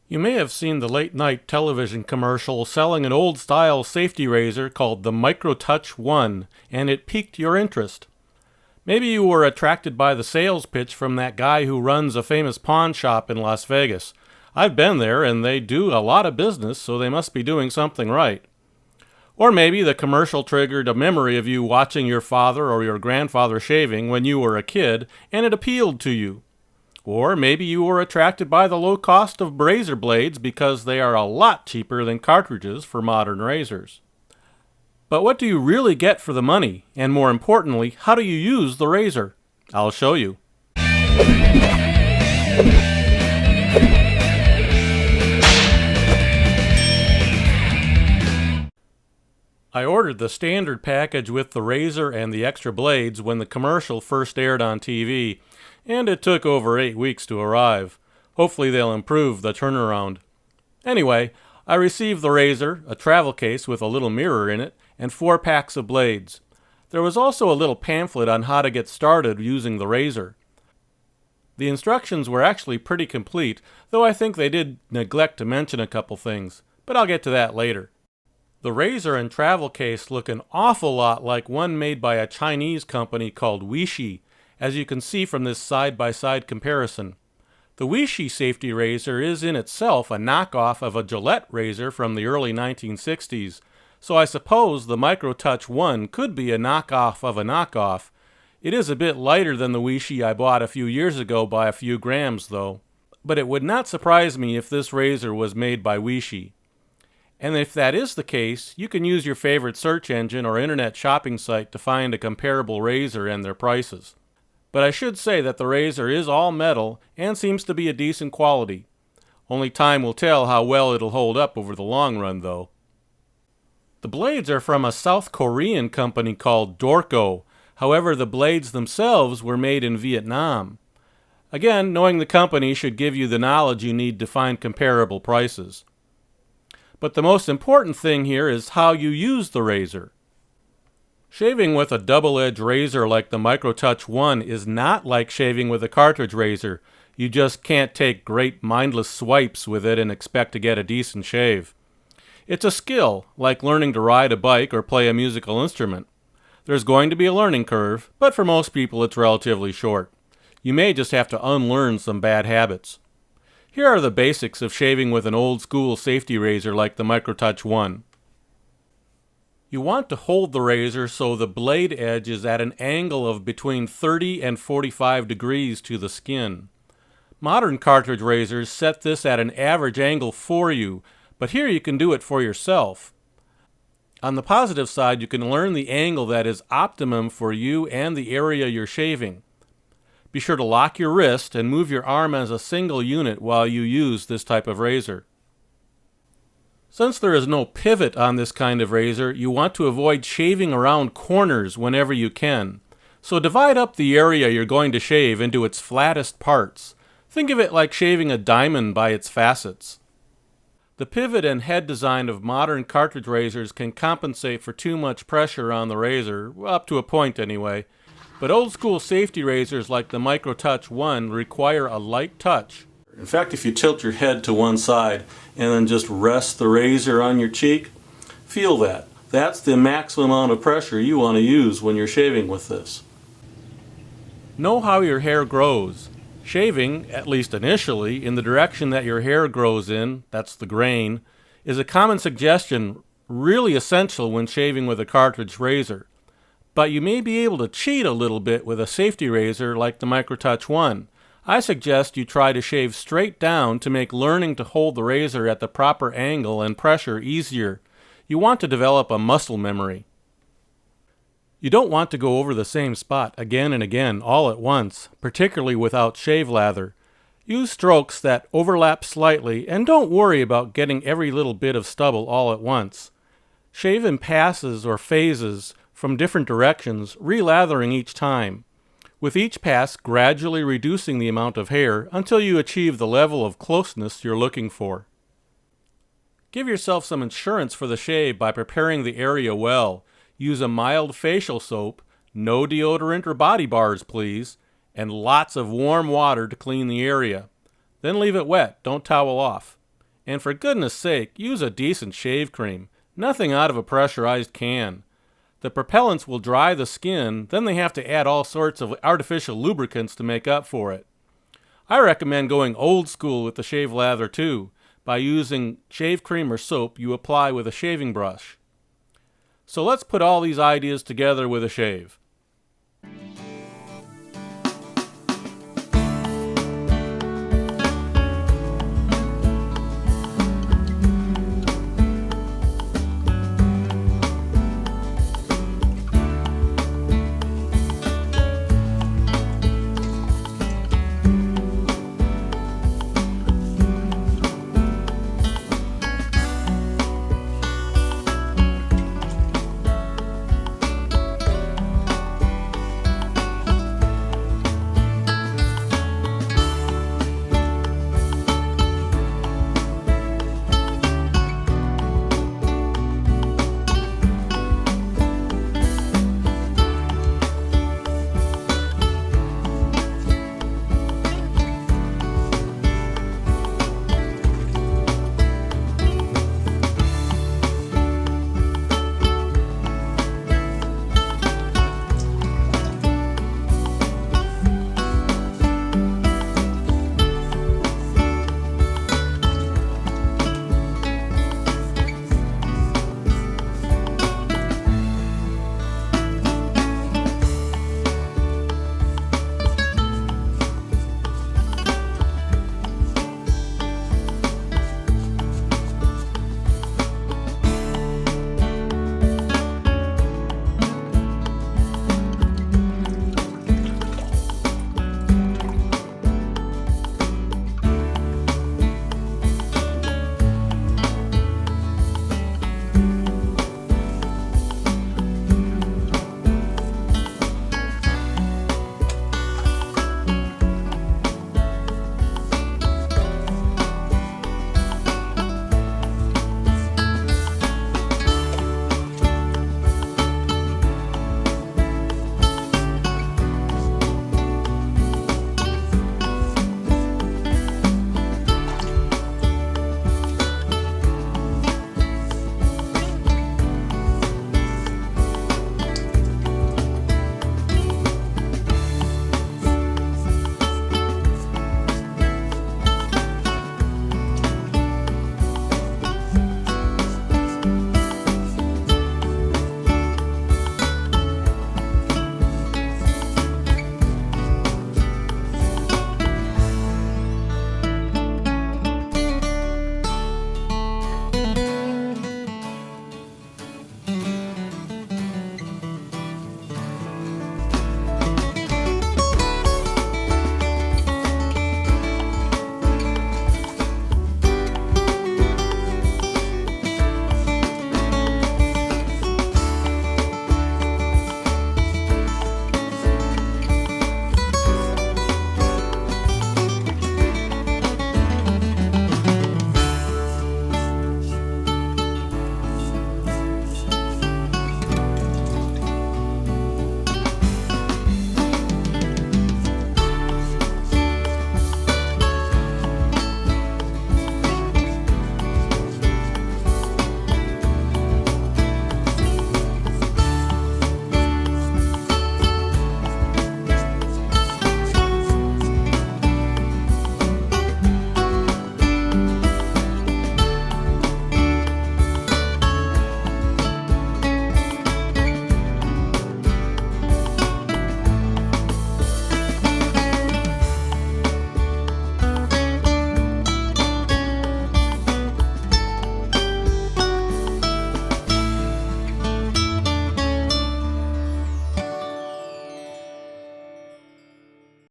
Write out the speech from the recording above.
You may have seen the late-night television commercial selling an old-style safety razor called the MicroTouch 1, and it piqued your interest. Maybe you were attracted by the sales pitch from that guy who runs a famous pawn shop in Las Vegas. I've been there, and they do a lot of business, so they must be doing something right. Or maybe the commercial triggered a memory of you watching your father or your grandfather shaving when you were a kid, and it appealed to you. Or maybe you were attracted by the low cost of razor blades because they are a lot cheaper than cartridges for modern razors. But what do you really get for the money? And more importantly, how do you use the razor? I'll show you. I ordered the standard package with the razor and the extra blades when the commercial first aired on TV, and it took over 8 weeks to arrive. Hopefully they'll improve the turnaround. Anyway, I received the razor, a travel case with a little mirror in it, and 4 packs of blades. There was also a little pamphlet on how to get started using the razor. The instructions were actually pretty complete, though I think they did neglect to mention a couple things, but I'll get to that later. The razor and travel case look an awful lot like one made by a Chinese company called Weishi, as you can see from this side-by-side comparison. The Weishi safety razor is in itself a knockoff of a Gillette razor from the early 1960s, so I suppose the MicroTouch 1 could be a knockoff of a knockoff. It is a bit lighter than the Weishi I bought a few years ago by a few grams, though. But it would not surprise me if this razor was made by Weishi. And if that is the case, you can use your favorite search engine or internet shopping site to find a comparable razor and their prices. But I should say that the razor is all metal and seems to be a decent quality. Only time will tell how well it'll hold up over the long run, though. The blades are from a South Korean company called Dorco. However, the blades themselves were made in Vietnam. Again, knowing the company should give you the knowledge you need to find comparable prices. But the most important thing here is how you use the razor. Shaving with a double-edged razor like the MicroTouch 1 is not like shaving with a cartridge razor. You just can't take great mindless swipes with it and expect to get a decent shave. It's a skill, like learning to ride a bike or play a musical instrument. There's going to be a learning curve, but for most people it's relatively short. You may just have to unlearn some bad habits. Here are the basics of shaving with an old-school safety razor like the MicroTouch 1. You want to hold the razor so the blade edge is at an angle of between 30 and 45 degrees to the skin. Modern cartridge razors set this at an average angle for you, but here you can do it for yourself. On the positive side, you can learn the angle that is optimum for you and the area you're shaving. Be sure to lock your wrist and move your arm as a single unit while you use this type of razor. Since there is no pivot on this kind of razor, you want to avoid shaving around corners whenever you can. So divide up the area you're going to shave into its flattest parts. Think of it like shaving a diamond by its facets. The pivot and head design of modern cartridge razors can compensate for too much pressure on the razor, up to a point anyway. But old-school safety razors like the MicroTouch 1 require a light touch. In fact, if you tilt your head to one side and then just rest the razor on your cheek, feel that. That's the maximum amount of pressure you want to use when you're shaving with this. Know how your hair grows. Shaving, at least initially, in the direction that your hair grows in, that's the grain, is a common suggestion, really essential when shaving with a cartridge razor. But you may be able to cheat a little bit with a safety razor like the MicroTouch 1. I suggest you try to shave straight down to make learning to hold the razor at the proper angle and pressure easier. You want to develop a muscle memory. You don't want to go over the same spot again and again all at once, particularly without shave lather. Use strokes that overlap slightly and don't worry about getting every little bit of stubble all at once. Shave in passes or phases from different directions, relathering each time. With each pass, gradually reducing the amount of hair until you achieve the level of closeness you're looking for. Give yourself some insurance for the shave by preparing the area well. Use a mild facial soap, no deodorant or body bars please, and lots of warm water to clean the area. Then leave it wet, don't towel off. And for goodness sake, use a decent shave cream, nothing out of a pressurized can. The propellants will dry the skin, then they have to add all sorts of artificial lubricants to make up for it. I recommend going old school with the shave lather too, by using shave cream or soap you apply with a shaving brush. So let's put all these ideas together with a shave.